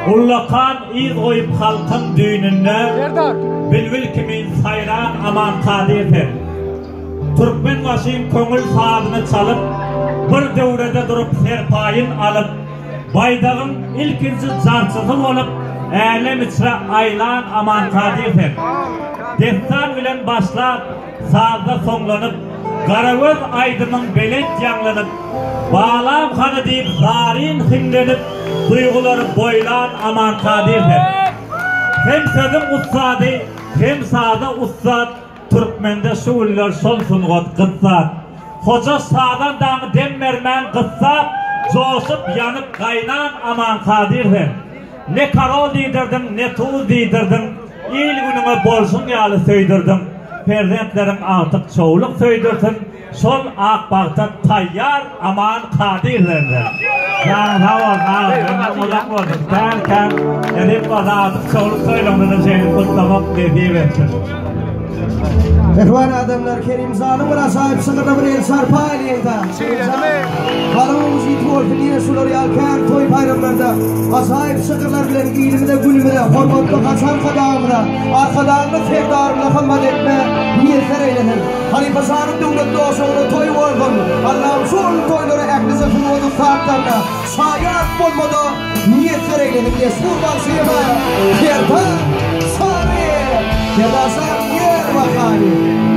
Ullakan iz koyup halkın düğününde bilbil kimin sayran aman kadirdir. Türkmen başıyım köngül sazını çalıp bir devrede durup serpayın alıp baydağın ilkinci zarçısı olup elem içre aylan aman kadirdir. Destan bilen başlar sazda sonlanıp Karagöz aydının belet yanlanıp bağlam kanı deyip zarin himlenip duyguları boylan aman kadirdir. Hem sözüm ustadı hem sağda ustad Türkmende şuuller solsun got kıssat. Hoca sağdan dağını dem vermen kıssat coşup yanıp kaynan aman kadirdir. Ne karol didirdin ne tuğ didirdin il günüme bolsun yalı söydirdin. Perzentlerin artık çoğuluk söydirsin. Sol akbakta tayyar aman kadirlerdir. Yani hava uzak oldum derken edip bana artık çoğuluk söylemeden şeyini kutlamak dediği versin. Ehvan adamlar kerim zalimine sahip sıkıda bir el sarpa aliyenda. Halımız itvolfiliğine suları yalken toy bayramlarda sahip sıkırlar bilen iyiliğinde gülümüne hormatlı kaçan kadağımına arkadağımda sevdarımla kalmadı etme niyetler eylenir. Hani basarım devletli olsa onu toy vardım. Allah'ım sol toyları eklisi fırmadı saatlerine sayat bolmadı niyetler eylenir. Yesur baksıyma yerden sarı yedasar yer bakari.